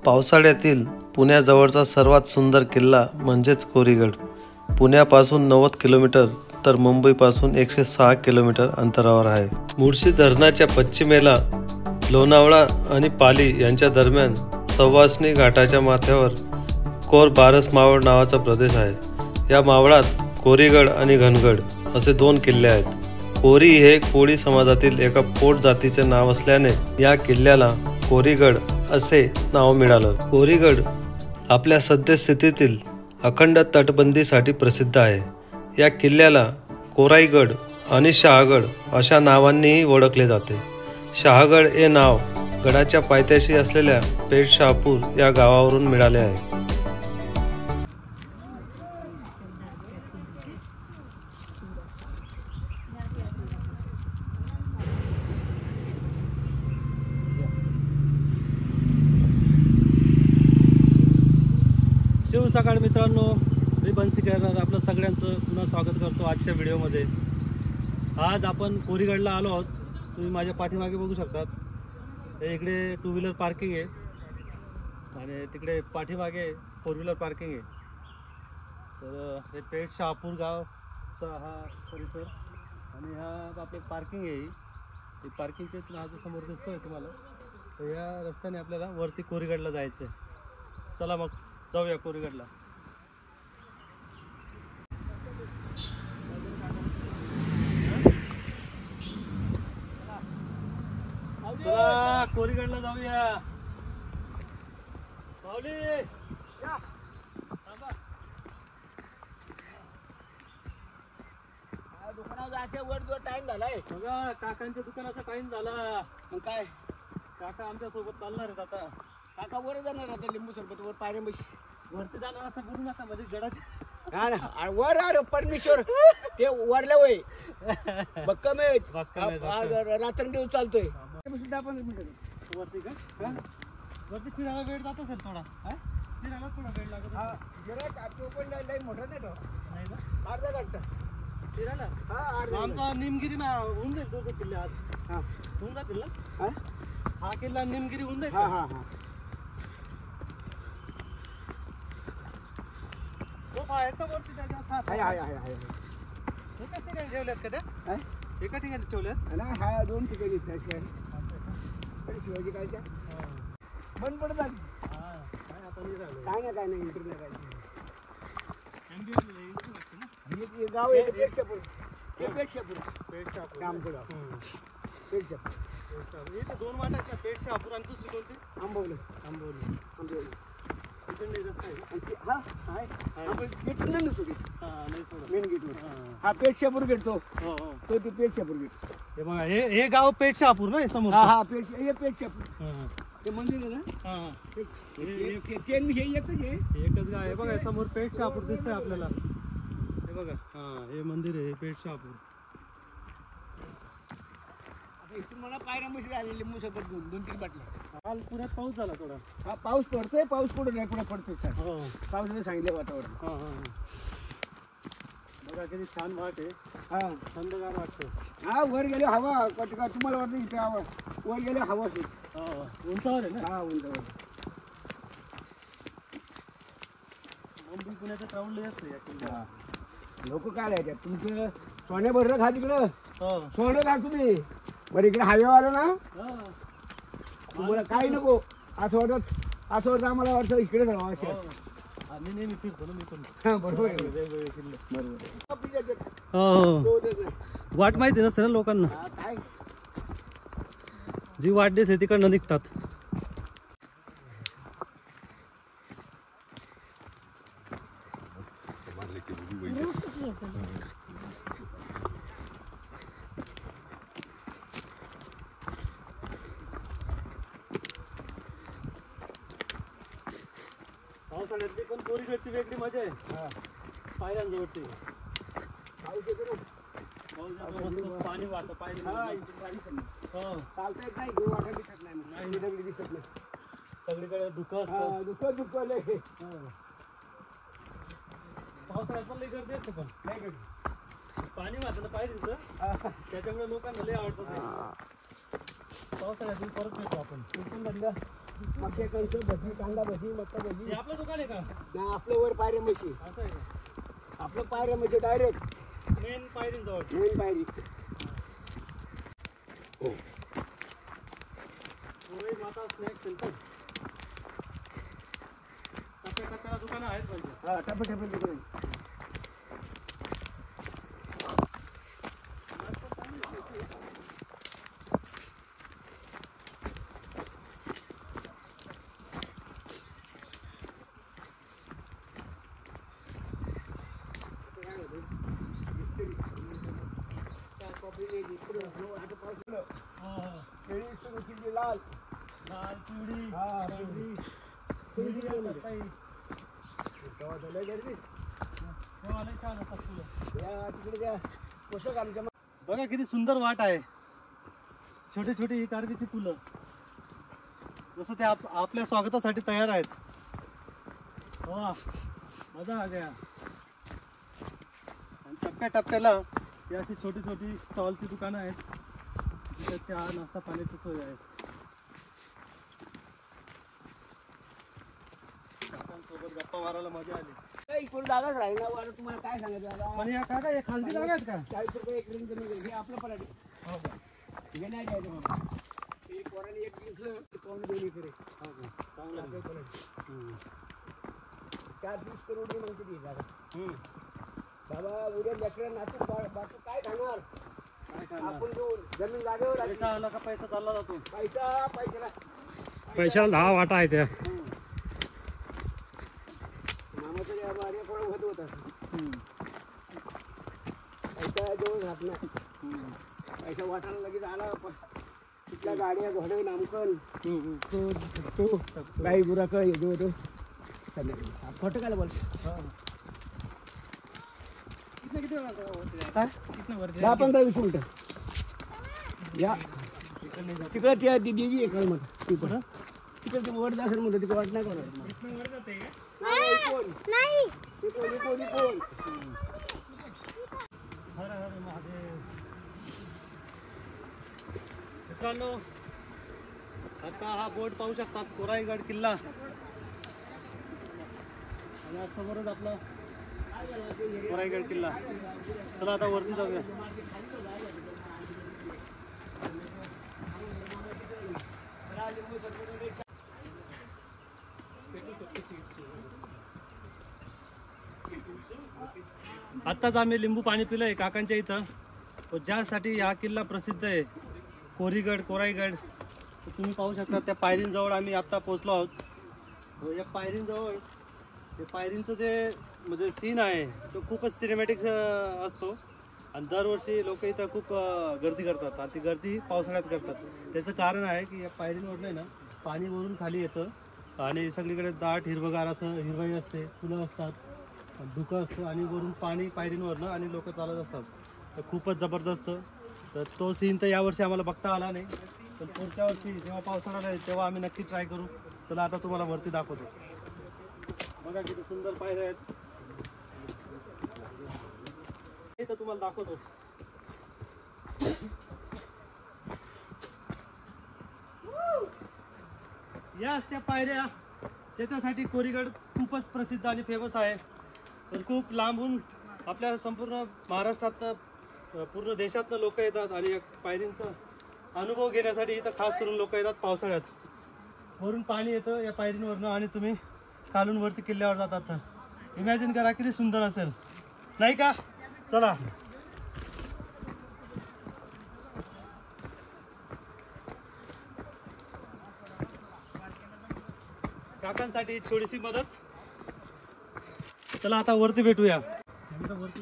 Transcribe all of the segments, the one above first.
पावसाळ्यातील पुण्याजवळचा सर्वात सुंदर किल्ला म्हणजेच कोरीगड. पुण्यापासून 90 किलोमीटर तर मुंबईपासून 106 किलोमीटर अंतरावर आहे. मुळशी धरणाच्या पश्चिमेला लोणावळा आणि पाली यांच्या दरम्यान सवासणी घाटाच्या माथ्यावर कोर बारस मावळ नावाचा प्रदेश आहे. या मावळात कोरीगड आणि घनगड असे 2 किल्ले आहेत. कोरी हे कोळी समाजातील एका पोट जातीचे नाव असल्याने या किल्ल्याला कोरीगड असे नाव मिळालं. कोरीगड आपल्या सद्यस्थितीतील अखंड तटबंदीसाठी प्रसिद्ध आहे. या किल्ल्याला कोराईगड आणि शहागड अशा नावांनीही ओळखले जाते. शहागड हे नाव गडाच्या पायथ्याशी असलेल्या पेठ शहापूर या गावावरून मिळाले आहे. शिव सकाळ मित्रांनो, मी बन्सी करणार आपलं सगळ्यांचं पुन्हा स्वागत करतो आजच्या व्हिडिओमध्ये. आज आपण कोरीगडला आलो आहोत. तुम्ही माझ्या पाठीमागे बघू शकतात. हे इकडे 2 व्हीलर पार्किंग आहे आणि तिकडे पाठीमागे 4 व्हीलर पार्किंग आहे. तर हे पेठ शहापूर गावचा हा परिसर आणि हा आपलं पार्किंग आहे. ही पार्किंगचे नाव समोर दिसतोय तुम्हाला. तर या रस्त्याने आपल्याला वरती कोरीगडला जायचं आहे. चला मग जाऊया कोरीगडला. चला कोरीगडला जाऊया. पावली या थांबा. दुकानावर जायचं वर टाइम झालाय. बघा काकांच्या दुकानाचा टाइम झाला. मग काय काका आमच्या सोबत चालणार आहेत आता. काका वर जाणार आता लिंबू सरबत वर पायऱ्यापाशी. वरती जाणार असं बोलू नका म्हणजे गडाच्या हा ना वर अरे परमेश्वर ते वरले वय बक्कम रात्रंदिवस चालतोय. वरती का वरती फिरायला वेळ जात असेल थोडा. फिरायला थोडा वेळ लागत. मोठा नाही तो नाही ना अर्धा घंटा फिरायला. आमचा निमगिरी ना होऊन जाईल. 2 किल्ले आज होऊन जातील ना. हा किल्ला निमगिरी होऊन जाईल. हा वरती त्याच्या साथ एका ठिकाणी ठेवल्यात का त्या? एका ठिकाणी ठेवल्यात ना. हा 2 ठिकाणी शिवाजी काय बंद पडत आली. काय नाही इंटरनेट गाव आहे. पेठ शहापूर आमचं गाव. पेठ शहापूर इथे 2 वाटा आहेत ना. पेठ शहापूर आणि दुसरी कोणती? आंबवली. Main gate. हा पेठ शहापूर गेट तो पेठ शहापूर गेट. हे बघा हे गाव पेठ शहापूर ना. हे समोर हा पेठ शहापूर ते मंदिर आहे ना. एकच गाव आहे बघा. समोर पेठ शहापूर दिसतंय आपल्याला. हे बघा हे मंदिर आहे पेठ शहापूर. इथून मला पायऱ्यापाशी आले लिंबू सरबत घेऊन 2-3 बाटल्या. काल पुण्यात पाऊस झाला थोडा. हा पाऊस पडतोय. पाऊस पडून नाही पुढे पडतोय. पावसाचं सांगितलं वातावरण. बघा किती छान वाट आहे. थंडगार वाटतं. हा वर गेले हवा का तुम्हाला वाटतं इथे हवा. वर गेले हवा उंचावर आहे ना. हा उंचावर. मुंबई पुण्याचं क्राऊड लय असतं या किल्ल्याला. लोक काय लिहायचे तुमचं सोन्या भरलं खा तिकडं. सोनं खा तुम्ही. बरं इकडे हायवे आलं ना तुम्हाला काही नको. असं वाटत आम्हाला वाटतं इकडे जावं असं. आम्ही नेहमी फिरतो ना. मी पण बरोबर वेगवेगळे किल्ले. बरोबर. वाट माहिती नसते ना लोकांना. काय जी वाट दिसते तिकडनं निघतात. पावसाळ्यातली पण कोरीगडची वेगळी मजा आहे. पायऱ्यांजवळची पाणी वाटतं. चालता येत नाही. दगडी दिसत नाही. सगळीकडे दुःख पावसाळ्यात पण लई गर्दी असते. पण पाणी वाटतं ना पायरीचं. त्याच्यामुळे लोकांना लई आवडतं. पावसाळ्यातून परत येतो आपण. मक्या कंस भजी, कांदा भजी, मक्का भजी. हे आपलं दुकान आहे का? ना आपलं वर पायऱ्या म्हशी, असं आहे का? आपलं पायऱ्या म्हणजे डायरेक्ट मेन पायरींजवळ. मेन पायरी. मुंबई माता स्नॅक सेंटर. टप्प्याटप्प्याला दुकानं आहेत म्हणजे. हा टप्पे दुकान. केळी सुरू केली लाल. लाल, पिवळी, हा, पांढरी, पिवळी पिवळी पिवळी. असतात काही. तेव्हा झालं गर्दी. तेव्हा लय छान असतात फुलं. या तिकडे त्या पोषक आमच्या बघा किती सुंदर वाट आहे. छोटी छोटी ही कारवीची फुलं जसं ते आपल्या स्वागतासाठी तयार आहेत. वा मजा आ गया. आणि टप्प्याटप्प्याला ही अशी छोटी छोटी स्टॉलची दुकानं आहेत. तिथे चहा नाश्ता पाण्याची सोय आहे. काकांसोबत गप्पा मारायला मजा आली. काही कोण जागाच राहील ना. वाला तुम्हाला काय सांगायचं दादा. पण या काका हे खाजगी जागा आहेत का? 40 रुपये एक रिंग कमी हे आपलं पराठी. हो का? हे नाही द्यायचं मला. ते पोराने एक दिवस ते पाहुणे दोन्ही करे. हो का? चांगलं आहे. हम्म. 4-20 करोड मग किती जागा. हम्म. बाबा उद्या लेकरं नातू बाकी काय खाणार. काय करणार? आपण जो जमीन जागेवर आली. पैसा आला का पैसा चालला जातो. पैशाला पैशाला 10 वाटा आहे त्या. मामाचं जे आम्हाला कोण होत होता. पैसा जवळ राहत नाही. पैसा वाटायला लगेच आला. तिथल्या गाड्या घोडे नामकन तो गाई गुराक येतो होतो. खोटं काय बोल. काय 10-15-20 मिनिटं. या तिकडे त्या ती देवी आहे का मग तिकडं तिकडे ते वर जासेल म्हणतो. तिकडे वाट नाही करत. नाही कोण हर हर महादेव. मित्रांनो आता हा बोर्ड पाहू शकतात. कोराईगड किल्ला आणि आज समोरच आपला कोराईगड किल्ला. चला आता वरती जाऊया. आत्ताच आम्ही लिंबू पाणी पिलंय काकांच्या इथं. ज्यासाठी हा किल्ला प्रसिद्ध आहे कोराईगड. तुम्ही पाहू शकता त्या पायरींजवळ आम्ही आत्ता पोहोचलो आहोत. या पायरींजवळ ते पायरींचं जे म्हणजे सीन आहे तो खूपच सिनेमॅटिक असतो. आणि दरवर्षी लोक इथं खूप गर्दी करतात. आणि ती गर्दी पावसाळ्यात करतात. त्याचं कारण आहे की या पायरींवरनं आहे ना पाणी वरून खाली येतं आणि सगळीकडे दाट हिरवगार असं हिरवाई असते. फुलं असतात, धुकं असतं आणि वरून पाणी पायरींवरनं आणि लोक चालत असतात. तर खूपच जबरदस्त. तर तो सीन तर यावर्षी आम्हाला बघता आला नाही. पण पुढच्या वर्षी जेव्हा पावसाळा राहील तेव्हा आम्ही नक्की ट्राय करू. चला आता तुम्हाला वरती दाखवतो. बघा किती सुंदर पायऱ्या आहेत. हे तर तुम्हाला दाखवतो. याच त्या पायऱ्या ज्याच्यासाठी कोरीगड खूपच प्रसिद्ध आणि फेमस आहे. तर खूप लांबून आपल्या संपूर्ण महाराष्ट्रात पूर्ण देशातनं लोक येतात आणि या पायरींचा अनुभव घेण्यासाठी इथं खास करून लोक येतात पावसाळ्यात. वरून पाणी येतं या पायरींवरनं आणि तुम्ही खालून वरती किल्ल्यावर जातात. इमॅजिन करा किती सुंदर असेल नाही का. चला काकांसाठी छोटीशी मदत. चला आता वरती भेटूया. वरती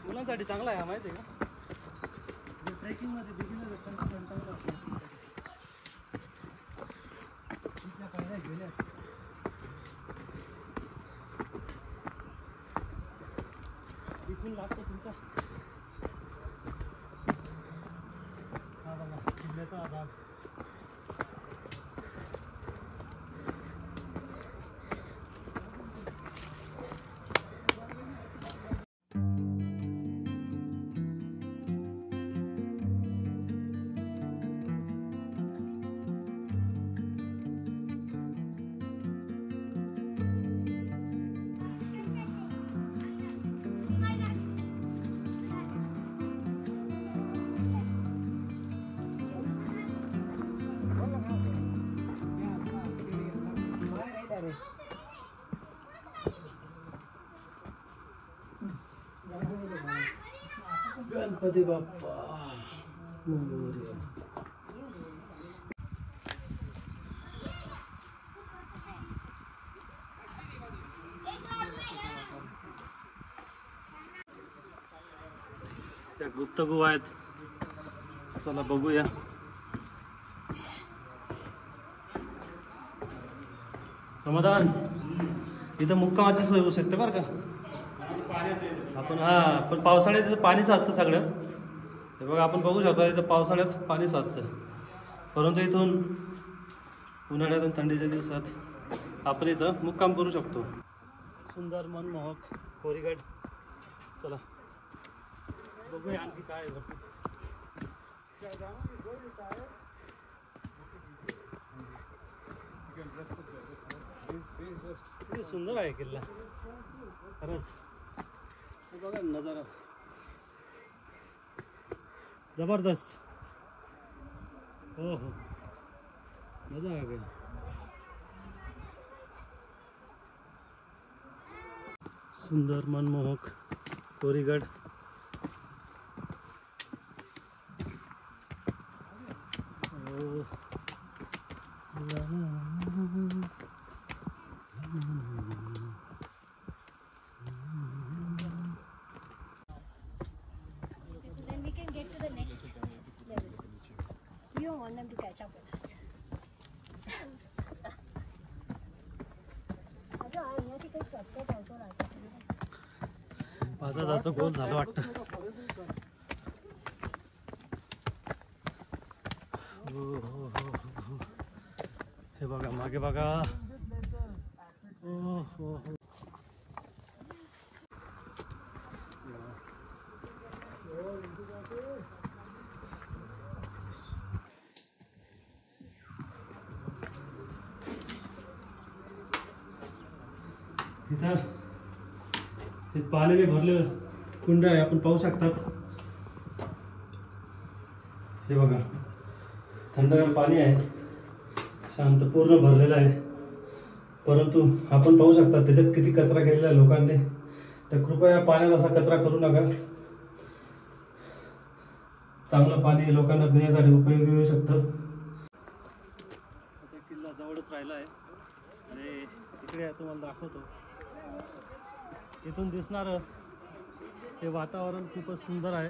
मुलांसाठी चांगला आहे हा माहिती आहे का. ट्रेकिंग मध्ये बिगिनर पायऱ्या गेल्या. इथून लागतो तुमचा हा बघा किल्ल्याचा भाग. रे. गणपती बाप्पा मोरया. त्या गुप्त गुहा आहेत, चला बघूया. समाधान, इथं मुक्कामाची सोय होऊ शकते बरं का. पण पावसाळ्यात इथं पाणीच असतं सगळं. हे बघा, आपण बघू शकतो इथं पावसाळ्यात पाणीच असतं, परंतु इथून उन्हाळ्यात आणि थंडीच्या दिवसात आपण इथं मुक्काम करू शकतो. सुंदर मनमोहक कोरीगड. चला बघूया आणखी काय आहे. किती सुंदर आहे किल्ला खरंच. हे बघा नजारा जबरदस्त. हो हो, मजा आ गई. सुंदर मनमोहक Korigad. Then we can get to the next level. We don't want them to catch up with us. माझा जायचं गोल झालं वाटतं. हे बघा मागे बघा. हो हो हो. इथं हे पाण्याने भरलेलं कुंड आहे, आपण पाहू शकतात. हे बघा, थंडगार पाणी आहे, शांत पूर्ण भरलेलं आहे. परंतु आपण पाहू शकता त्याच्यात किती कचरा केलेला आहे लोकांनी. तर कृपया पाण्यात असा कचरा करू नका. चांगलं पाणी लोकांना पिण्यासाठी उपयोगी येऊ शकतं. आता किल्ला जवळच राहिला आहे आणि इकडे तुम्हाला दाखवतो. इथून दिसणारं हे वातावरण खूपच सुंदर आहे,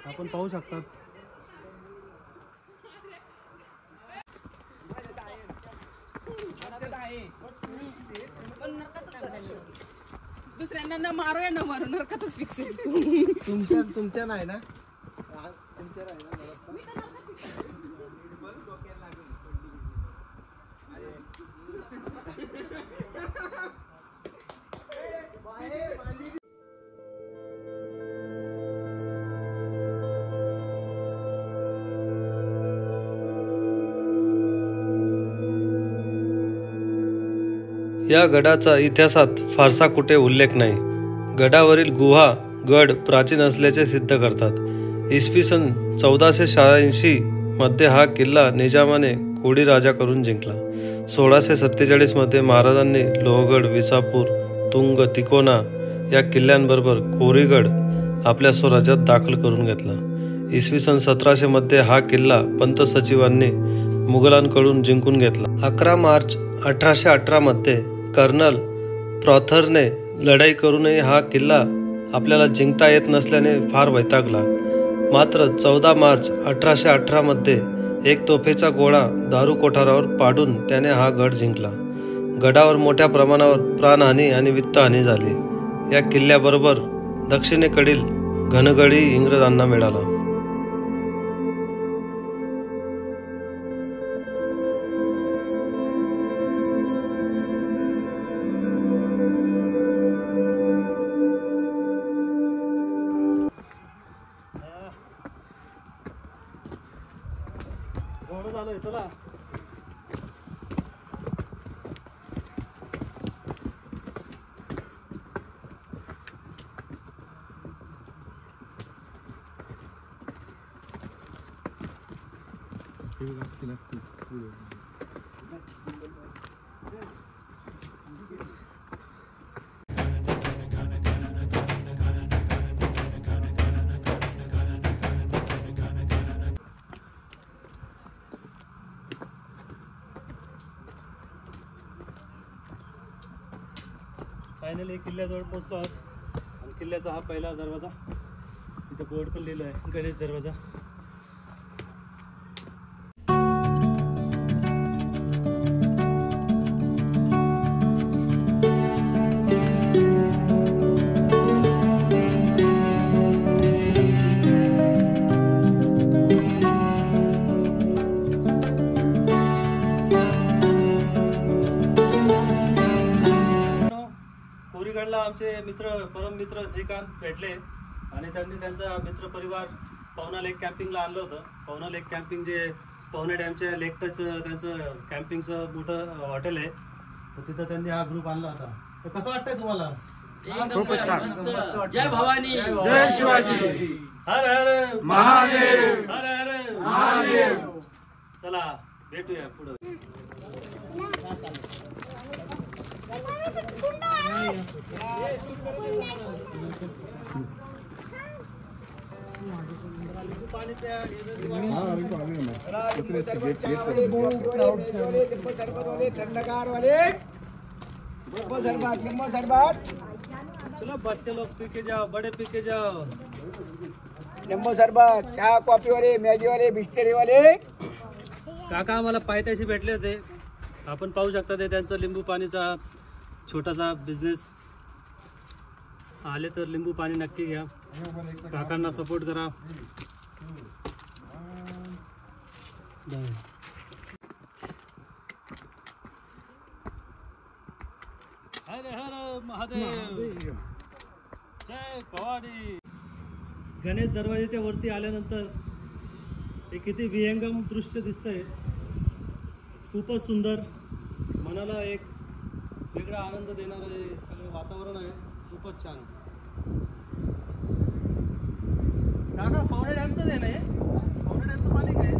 आपण पाहू शकतात. दुसऱ्यांना न मारो या न मारो नरकातच फिक्स. तुमच्या नाही ना, तुमच्या नाही ना. या गडाचा इतिहासात फारसा कुठे उल्लेख नाही. गडावरील गुहा गड प्राचीन असल्याचे सिद्ध करतात. इसवी सन 1486 मध्ये हा किल्ला निजामाने कोडी राजाकडून जिंकला. 1647 मध्ये महाराजांनी लोहगड, विसापूर, तुंग, तिकोना या किल्ल्यांबरोबर कोरीगड आपल्या स्वराज्यात दाखल करून घेतला. इसवी सन 1700 मध्ये हा किल्ला पंत सचिवांनी मुघलांकडून जिंकून घेतला. 11 मार्च 1818 मध्ये कर्नल प्रॉथरने लढाई करूनही हा किल्ला आपल्याला जिंकता येत नसल्याने फार वैतागला. मात्र 14 मार्च 1818 मध्ये एक तोफेचा गोळा दारू कोठारावर पाडून त्याने हा गड जिंकला. गडावर मोठ्या प्रमाणावर प्राणहानी आणि वित्तहानी झाली. या किल्ल्याबरोबर दक्षिणेकडील घनगडही इंग्रजांना मिळाला. जवळ झालंय, चला. फायनली किल्ल्याजवळ पोहोचलो आहोत आणि किल्ल्याचा हा पहिला दरवाजा, इथं बोर्ड पण लिहिलं आहे गणेश दरवाजा. कोरीगडला आमचे मित्र परम मित्र श्रीकांत भेटले आणि त्यांनी त्यांचा मित्र परिवार पवना लेक कॅम्पिंगला आणलं होतं. पवना लेक कॅम्पिंग जे पवना डॅमच्या लेक टच त्यांचं कॅम्पिंगचं मोठं हॉटेल आहे, तर तिथं त्यांनी हा ग्रुप आणला होता. तर कसं वाटतंय तुम्हाला? जय भवानी, जय शिवाजी, हर हर महादेव, हर हर महादेव. चला भेटूया पुढं. थंडगार वाले लिंबू सरबत, लिंबू सरबत, चलो बच्चे लोग पी के जाओ, बड़े पी के जाओ. लिंबू सरबत, चहा कॉफी वाले, मॅगी वाले, बिस्किट वाले. काका आम्हाला पायथ्याशी भेटले होते. आपण पाहू शकता ते त्यांचा लिंबू पाणीचा छोटासा बिझनेस. आले तर लिंबू पाणी नक्की घ्या, काकांना सपोर्ट करा. हर हर महादेव, जय भवानी. गणेश दरवाजाच्या वरती आल्यानंतर हे किती विहंगम दृश्य दिसतंय. खूपच सुंदर, मनाला एक वेगळा आनंद देणारं हे सगळं वातावरण आहे. खूपच छान. काका पवना डॅमचंच आहे ना हे? पवना डॅमचं पाणी काय?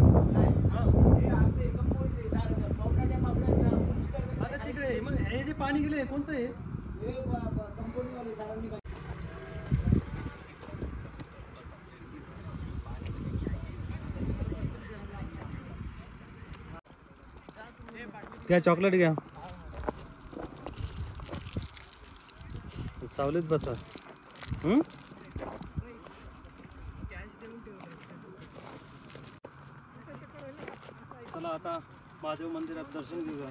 आता तिकडे मग हे जे पाणी गेले कोणतं आहे? घ्या चॉकलेट घ्या, सावलीत बसा. चला आता महादेव मंदिरात दर्शन घेऊया.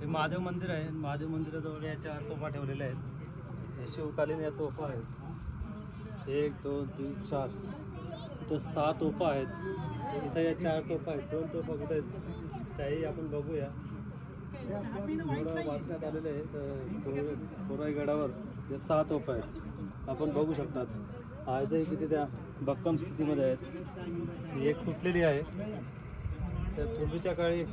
हे महादेव मंदिर आहे. महादेव मंदिराजवळ या 4 तोफा ठेवलेल्या आहेत. हे शिवकालीन या तोफा आहेत. 1 2 3 4, इथं 6 तोफा आहेत. इथं या 4 तोफा आहेत. 2 तोफा कुठे आहेत त्याही आपण बघूया. एवढं वाचण्यात आलेलं आहे. तर कोराईगडावर या 6 तोफा आहेत, आपण बघू शकतात. आजही किती त्या भक्कम स्थितीमध्ये आहेत. एक तुटलेली आहे. त्या पूर्वीच्या काळी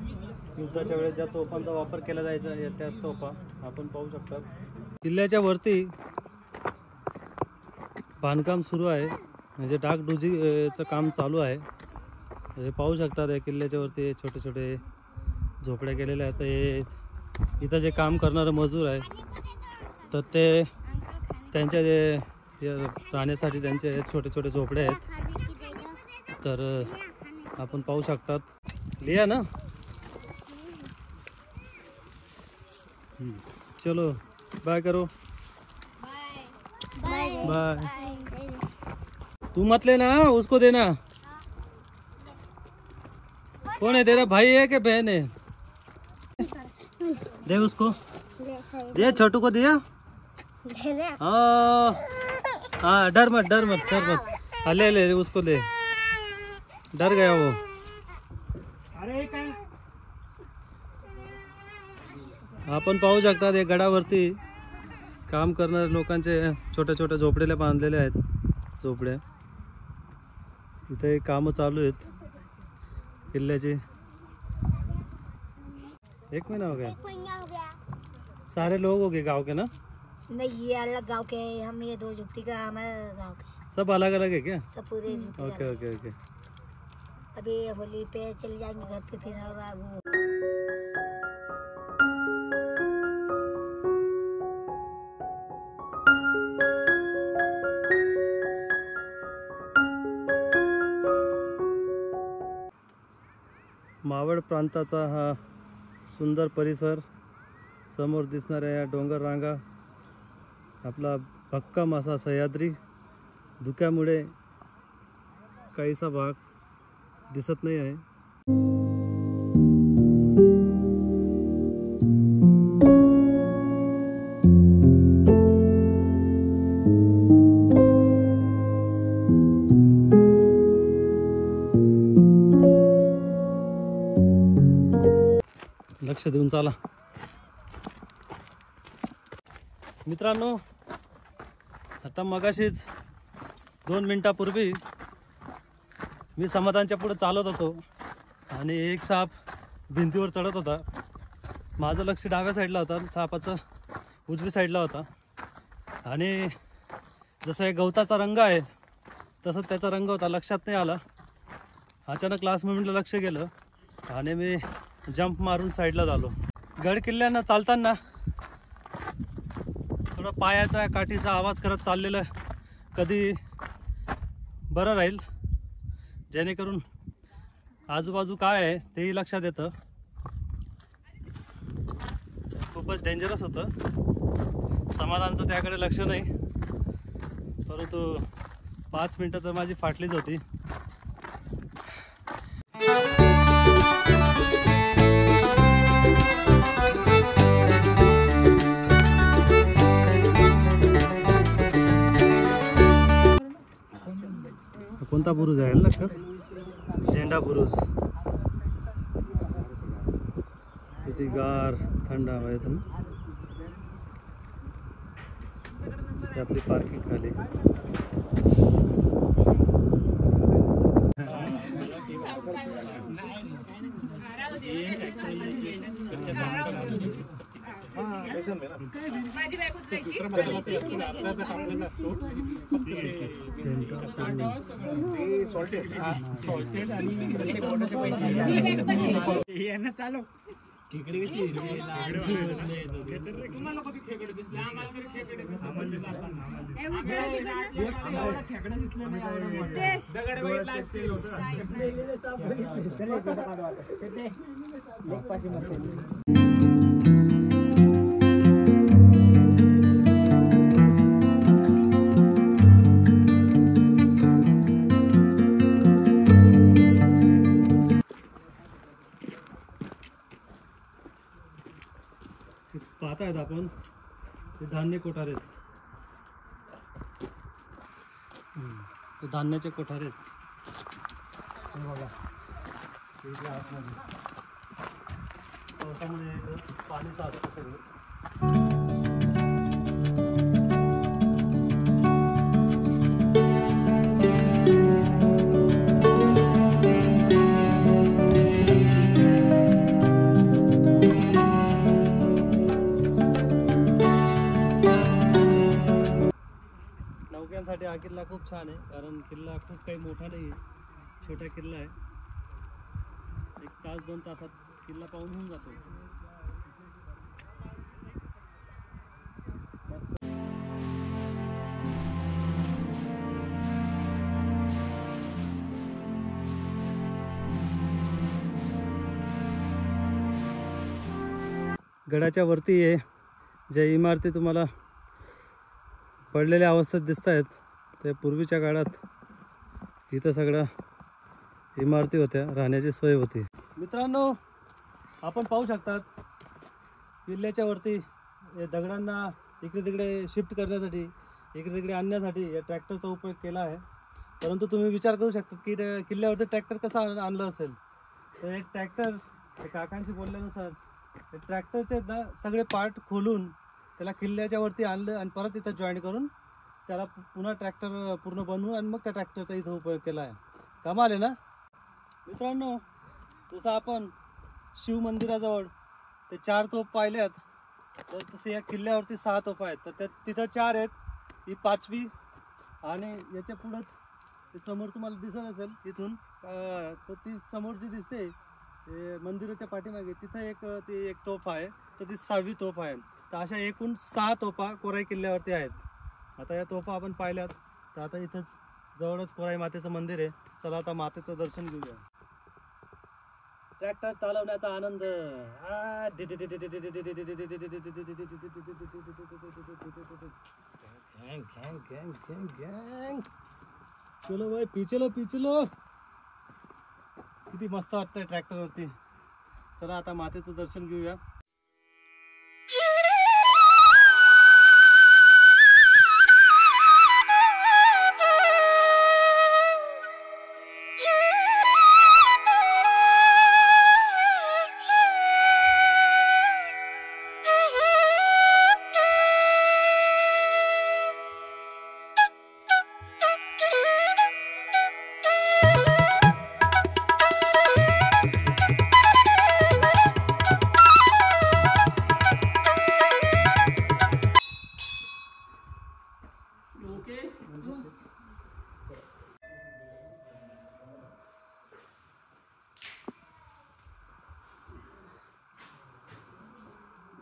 युद्धाच्या वेळेस ज्या तोफांचा वापर केला जायचा त्याच तोफा आपण पाहू शकतात. किल्ल्याच्या वरती बांधकाम सुरू आहे, म्हणजे डागडुजीचं काम चालू आहे. हे पाहू शकतात. या किल्ल्याच्या वरती छोटे छोटे झोपड्या केलेल्या आहेत. हे इथं जे काम करणारे मजूर आहे, तर ते त्यांच्या जे राहण्यासाठी त्यांचे छोटे छोटे झोपडे आहेत. तर आपण पाहू शकतात. लिया ना, चलो बाय करो. बाय. तू मत लेना, उसको देना. कौन है तेरा, भाई है कि बहन है? दे उसको, दे छोटू को दिया. हाँ डर मत. हाँ ले उसको दे. डर गया वो। अरे काय आपण पाहू शकता एक गडावरती काम करणारे लोकांचे छोट्या छोट्या झोपड्याला बांधलेले आहेत झोपड्या. इथे कामं चालू आहेत किल्ल्याची. 1 महीना हो गया. सारे लोग हो गए गांव के ना? नहीं, ये अलग गांव के हैं, हम ये 2 झुप्पी का हमारा गांव के हैं। सब अलग अलग है क्या? सब पूरे झुप्पी ओके का। Okay okay. अभी होली पे चले जाएंगे घर पे, फिर होगा वो। मावळ प्रांताचा हा सुंदर परिसर, समोर दिसणाऱ्या या डोंगर रांगा, आपला भक्कम असा सह्याद्री, धुक्यामुळे काहीसा भाग दिसत नाही आहे. लक्ष देऊन चाला मित्रांनो. आता मगाशीच 2 मिनिटापूर्वी मी समाधानच्या पुढे चालत होतो आणि एक साप भिंतीवर चढत होता. माझं लक्ष डाव्या साईडला होता, सापाचं उजवी साईडला होता. आणि जसं हे गवताचा रंग आहे तसंच त्याचा रंग होता, लक्षात नाही आला. अचानक लास्ट मोमेंटला लक्ष गेलं आणि मी जंप मारून साईडला झालो. गड किल्ल्यांना चालताना थोडा पायाचा काठीचा आवाज करत चाललेलं कधी बरं राहील, जेणेकरून आजूबाजू काय आहे तेही लक्षात येतं. खूपच डेंजरस होतं. समाधानचं त्याकडे लक्ष नाही, परंतु 5 मिनटं तर माझी फाटलीच होती. कोणता बुरुज आहे लक्षात? झेंडा बुरुज. किती गार थंड हवा येत ना. आपली पार्किंग खाली. चालो पाहतायत आपण ते धान्य कोठार आहेत. ते धान्याचे कोठार आहेत. हे बघा इथे आतमध्ये पावसामुळे इथं पाणी साचतं सगळं. नौक्यांसाठी हा किल्ला खूप छान आहे, कारण किल्ला खूप काही मोठा नाही आहे, छोटा किल्ला आहे. 1 तास 2 तासात किल्ला पाहून होऊन जातो. गडाच्या वरती आहे ज्या इमारती तुम्हाला पडलेल्या अवस्थेत दिसत आहेत ते पूर्वीच्या काळात इथं सगळ्या इमारती होत्या, राहण्याची सोय होती. मित्रांनो, आपण पाहू शकतात किल्ल्याच्या वरती दगडांना इकडे तिकडे शिफ्ट करण्यासाठी, इकडे तिकडे आणण्यासाठी या ट्रॅक्टरचा उपयोग केला आहे. परंतु तुम्ही विचार करू शकता की किल्ल्यावरती ट्रॅक्टर कसा आणलं असेल. तर एक ट्रॅक्टर काकांशी बोलल्यानुसार ट्रॅक्टरचे सगळे पार्ट खोलून त्याला किल्ल्याच्या वरती आणलं आणि परत इथं जॉईन करून त्याला पुन्हा ट्रॅक्टर पूर्ण बनवून आणि मग त्या ट्रॅक्टरचा इथं उपयोग केला आहे. कमाल आहे ना मित्रांनो. जसं आपण शिव मंदिराजवळ ते 4 तोफ पाहिल्यात, तर तसं या किल्ल्यावरती 6 तोफा आहेत. तर तिथं 4 आहेत, ही 5वी. आणि याच्या पुढंच ते समोर तुम्हाला दिसत असेल इथून, तर ती समोर जी दिसते ते मंदिराच्या पाठीमागे तिथं एक तोफ आहे, तर ती 6वी तोफ आहे. तर अशा एकूण 6 तोफा कोराई किल्ल्यावरती आहेत. आता या तोफा आपण पाहिल्यात, तर आता इथंच जवळच कोराई मातेचं मंदिर आहे. चला आता मातेचं दर्शन घेऊया. ट्रॅक्टर चालवण्याचा आनंद. चलो भाई पिचलो. किती मस्त वाटतंय ट्रॅक्टरवरती. चला आता मातेचं दर्शन घेऊया.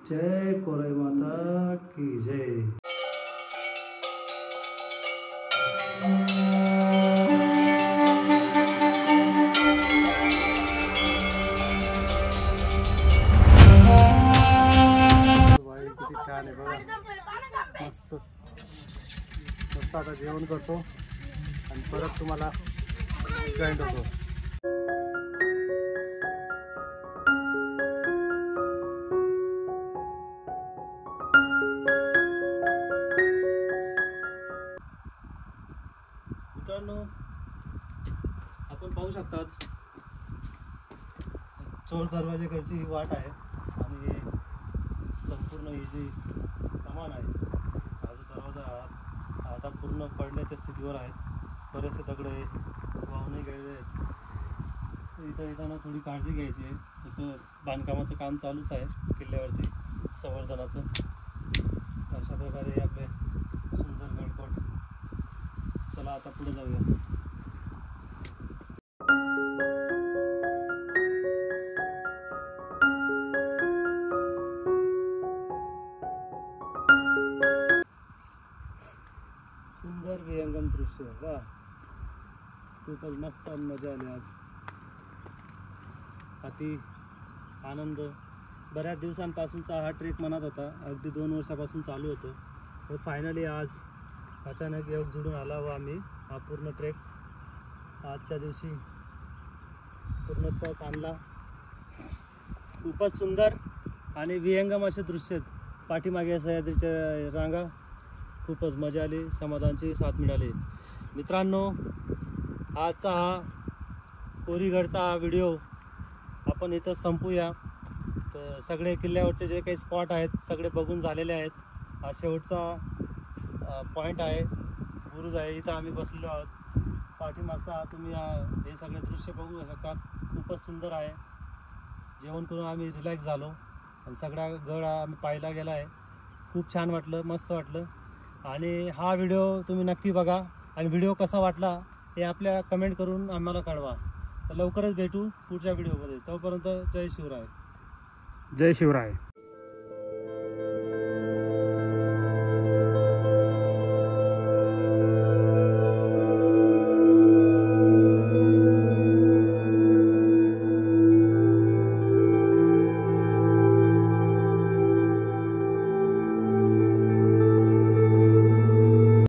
जय कोराई माता की जय. किती छान आहे बघा. मस्त मस्त. आता जेवण करतो आणि परत तुम्हाला जॉईंट होतो. मित्रांनो आपण पाहू शकतात चोर दरवाजेकडची ही वाट आहे आणि संपूर्ण ही जी कमान आहे, हा जो दरवाजा आता पूर्ण पडण्याच्या स्थितीवर आहेत. बरेचसे दगडे वाहूनही गेलेले आहेत. इथं येताना थोडी काळजी घ्यायची आहे. तसं बांधकामाचं काम चालूच आहे किल्ल्यावरती संवर्धनाचं. अशा प्रकारे हे आपले सुंदर गडकोट. चला आता पुढे जाऊया. सुंदर विहंगम दृश्य. वा खूपच मस्त मजा आली आज. अति आनंद. बऱ्याच दिवसांपासूनचा हा ट्रेक मनात होता. अगदी 2 वर्षापासून चालू होतं. तर फायनली आज अचानक योग जुळून आला व आम्ही हा पूर्ण ट्रेक आजच्या दिवशी पूर्णत्वास आणला. खूपच सुंदर आणि विहंगम असे दृश्य आहेत. पाठीमागे सह्याद्रीच्या रांगा. खूपच मजा आली. समाधानाची साथ मिळाली. मित्रांनो आजचा हा कोरीगडचा हा व्हिडिओ आपण इथं संपूया. तर सगळे किल्ल्यावरचे जे काही स्पॉट आहेत सगळे बघून झालेले आहेत. हा शेवटचा पॉईंट आहे, बुरुज आहे. इथं आम्ही बसलेलो आहोत. पाठीमागचा हा तुम्ही हे सगळे दृश्य बघू शकतात. खूपच सुंदर आहे. जेवण करून आम्ही रिलॅक्स झालो आणि सगळा गड आम्ही पाहायला गेला आहे. खूप छान वाटलं, मस्त वाटलं. आणि हा व्हिडिओ तुम्ही नक्की बघा आणि व्हिडिओ कसा वाटला हे आपल्या कमेंट करून आम्हाला कळवा. तर लवकरच भेटू पुढच्या व्हिडिओमध्ये. तोपर्यंत जय शिवराय. जय शिवराय.